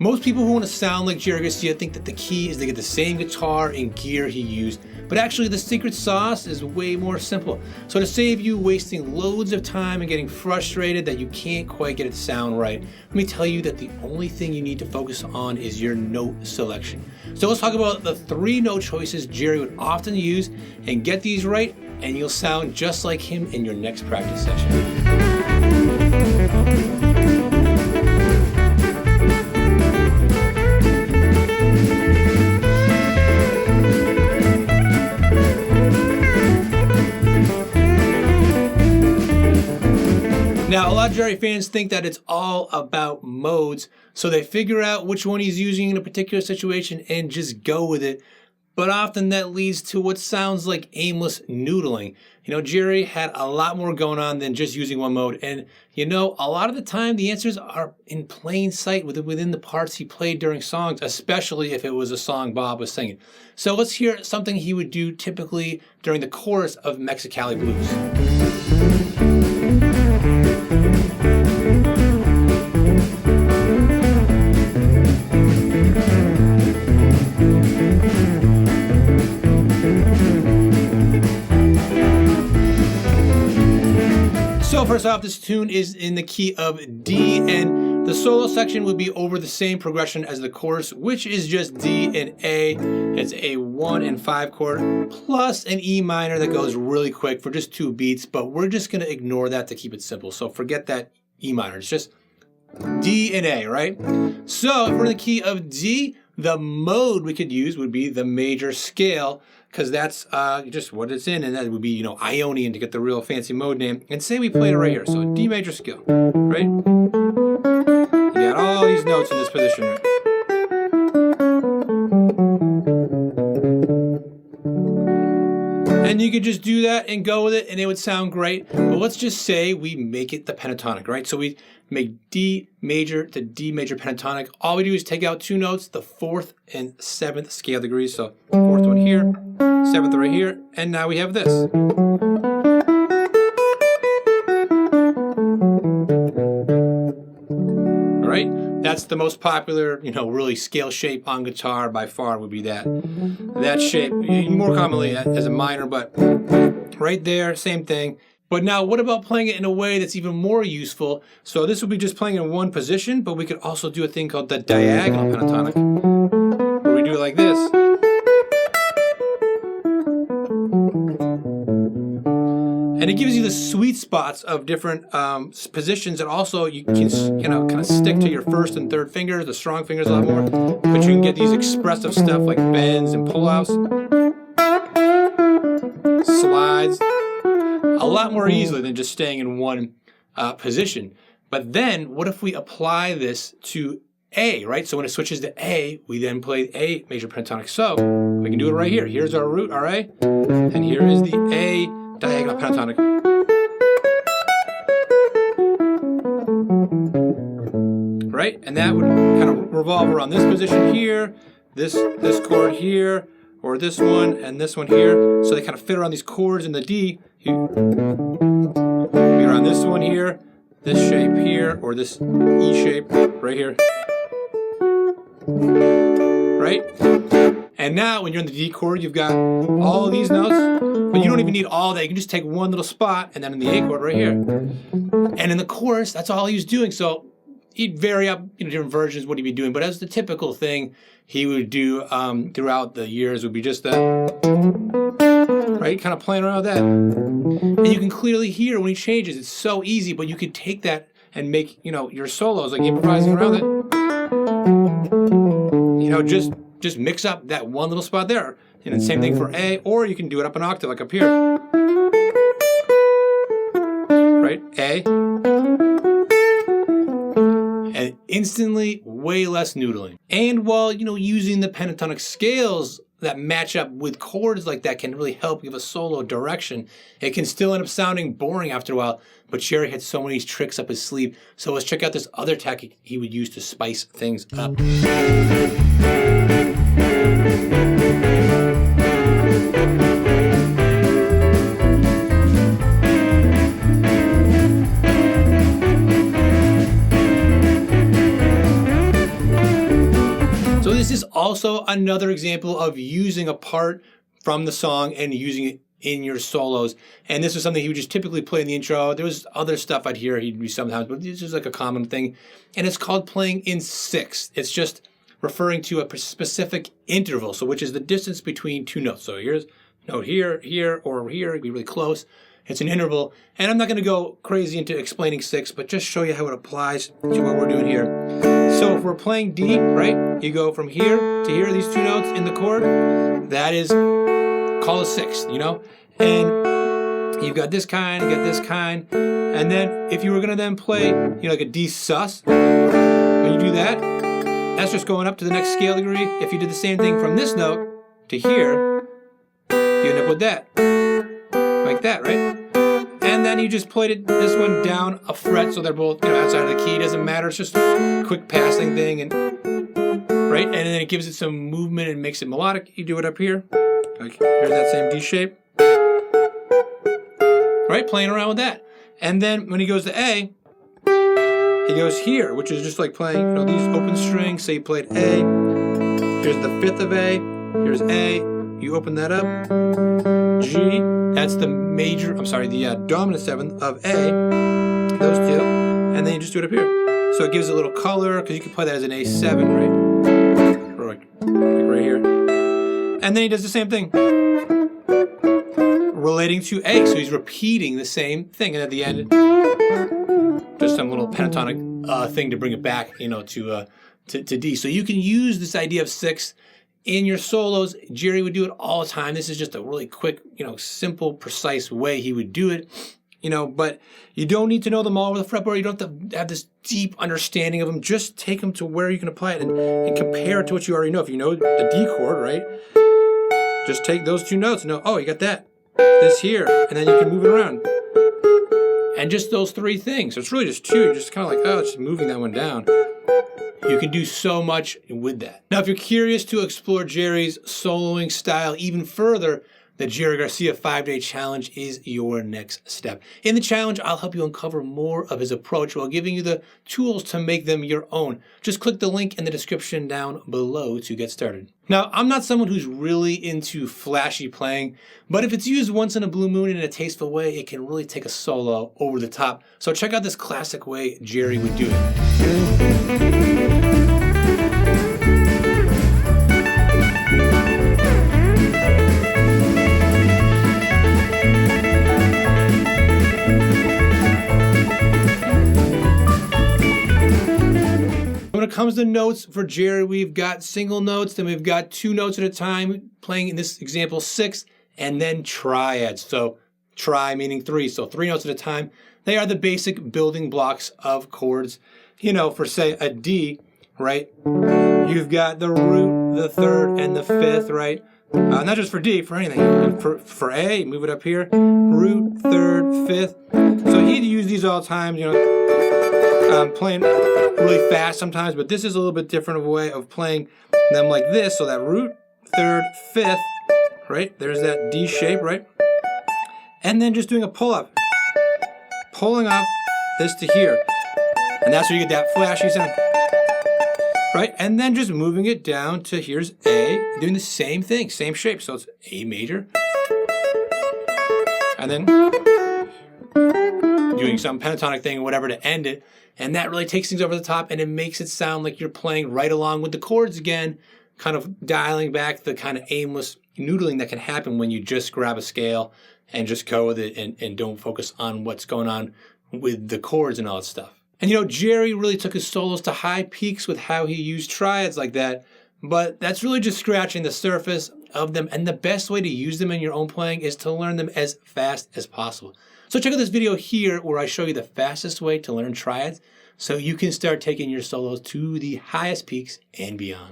Most people who want to sound like Jerry Garcia think that the key is to get the same guitar and gear he used, but actually the secret sauce is way more simple. So to save you wasting loads of time and getting frustrated that you can't quite get it to sound right, let me tell you that the only thing you need to focus on is your note selection. So let's talk about the 3 note choices Jerry would often use, and get these right and you'll sound just like him in your next practice session. Now, a lot of Jerry fans think that it's all about modes, so they figure out which one he's using in a particular situation and just go with it. But often that leads to what sounds like aimless noodling. You know, Jerry had a lot more going on than just using one mode. And, you know, a lot of the time the answers are in plain sight within the parts he played during songs, especially if it was a song Bob was singing. So let's hear something he would do typically during the chorus of Mexicali Blues. So first off, this tune is in the key of D, and the solo section would be over the same progression as the chorus, which is just D and A. It's a 1 and 5 chord plus an E minor that goes really quick for just 2 beats, but we're just going to ignore that to keep it simple. So forget that E minor. It's just D and A, right? So if we're in the key of D, the mode we could use would be the major scale, because that's just what it's in, and that would be, you know, Ionian to get the real fancy mode name. And say we played it right here, so D major scale, right? You got all these notes in this position, right? And you could just do that and go with it, and it would sound great. But let's just say we make it the pentatonic, right? So we make D major to D major pentatonic. All we do is take out 2 notes, the 4th and 7th scale degrees. So 4th one here, 7th right here, and now we have this. All right, that's the most popular, you know, really scale shape on guitar by far would be that shape. More commonly as a minor, but right there, same thing. But now what about playing it in a way that's even more useful? So this would be just playing in one position, but we could also do a thing called the diagonal pentatonic, where we do it like this. And it gives you the sweet spots of different positions, and also you can, you know, kind of stick to your 1st and 3rd fingers, the strong fingers a lot more, but you can get these expressive stuff like bends and pullouts, slides, a lot more easily than just staying in one position. But then what if we apply this to A, right? So when it switches to A, we then play A major pentatonic. So we can do it right here. Here's our root, our A, and here is the A diagonal pentatonic. Right? And that would kind of revolve around this position here, this chord here, or this one and this one here. So they kind of fit around these chords in the D. You're on this one here, this shape here, or this E shape right here. Right? And now when you're in the D chord, you've got all of these notes, but you don't even need all that. You can just take one little spot and then in the A chord right here. And in the chorus, that's all he was doing. So he'd vary up, you know, different versions what he'd be doing, but as the typical thing he would do throughout the years would be just that, right? Kind of playing around with that. And you can clearly hear when he changes, it's so easy, but you could take that and make, you know, your solos, like improvising around it. You know, just mix up that one little spot there. And the same thing for A, or you can do it up an octave, like up here. Right? A. And instantly way less noodling. And while, you know, using the pentatonic scales that match up with chords like that can really help give a solo direction, it can still end up sounding boring after a while. But Jerry had so many tricks up his sleeve. So let's check out this other tactic he would use to spice things up. this is also another example of using a part from the song and using it in your solos. And this was something he would just typically play in the intro. There was other stuff I'd hear he'd do sometimes, but this is like a common thing. And it's called playing in sixths. It's just referring to a specific interval, so which is the distance between two notes. So here's a note here, here, or here, it'd be really close. It's an interval, and I'm not gonna go crazy into explaining sixths, but just show you how it applies to what we're doing here. So if we're playing D, right, you go from here to here, these two notes in the chord, that is called a sixth, you know? And you've got this kind, you got this kind, and then if you were gonna then play, you know, like a D sus, when you do that, that's just going up to the next scale degree. If you did the same thing from this note to here, you end up with that. Like that, right? And then you just played this one down a fret, so they're both, you know, outside of the key. It doesn't matter. It's just a quick passing thing, and right. And then it gives it some movement and makes it melodic. You do it up here, like here's that same D shape, right? Playing around with that. And then when he goes to A, he goes here, which is just like playing, you know, these open strings. So you played A. Here's the fifth of A. Here's A. You open that up. G. That's the major, the dominant seventh of A, those two, and then you just do it up here. So it gives it a little color, because you can play that as an A7, right? Or like right here. And then he does the same thing, relating to A, so he's repeating the same thing, and at the end, just some little pentatonic thing to bring it back, you know, to D. So you can use this idea of sixths in your solos. Jerry would do it all the time. This is just a really quick, you know, simple, precise way he would do it, you know, but you don't need to know them all with a fretboard. You don't have to have this deep understanding of them. Just take them to where you can apply it and compare it to what you already know. If you know the D chord, right, just take those two notes and know, oh, you got that, this here, and then you can move it around. And just those three things. So it's really just two. You're just kind of like, oh, it's just moving that one down. You can do so much with that. Now, if you're curious to explore Jerry's soloing style even further, the Jerry Garcia 5-Day Challenge is your next step. In the challenge, I'll help you uncover more of his approach while giving you the tools to make them your own. Just click the link in the description down below to get started. Now, I'm not someone who's really into flashy playing, but if it's used once in a blue moon in a tasteful way, it can really take a solo over the top. So check out this classic way Jerry would do it. When it comes to notes for Jerry, we've got single notes, then we've got two notes at a time, playing in this example sixth, and then triads. So tri meaning three, so three notes at a time. They are the basic building blocks of chords. You know, for say a D, right? You've got the root, the third, and the fifth, right? Not just for D, for anything. For A, move it up here. Root, third, fifth. So he'd use these all the time, you know, playing really fast sometimes, but this is a little bit different of a way of playing them like this. So that root, third, fifth, right? There's that D shape, right? And then just doing a pull-up. Pulling up this to here. And that's where you get that flashy sound. Right? And then just moving it down to here's A, doing the same thing, same shape. So it's A major. And then doing some pentatonic thing or whatever to end it. And that really takes things over the top, and it makes it sound like you're playing right along with the chords again, kind of dialing back the kind of aimless noodling that can happen when you just grab a scale and just go with it and don't focus on what's going on with the chords and all that stuff. And you know, Jerry really took his solos to high peaks with how he used triads like that, but that's really just scratching the surface of them, and the best way to use them in your own playing is to learn them as fast as possible. So check out this video here where I show you the fastest way to learn triads so you can start taking your solos to the highest peaks and beyond.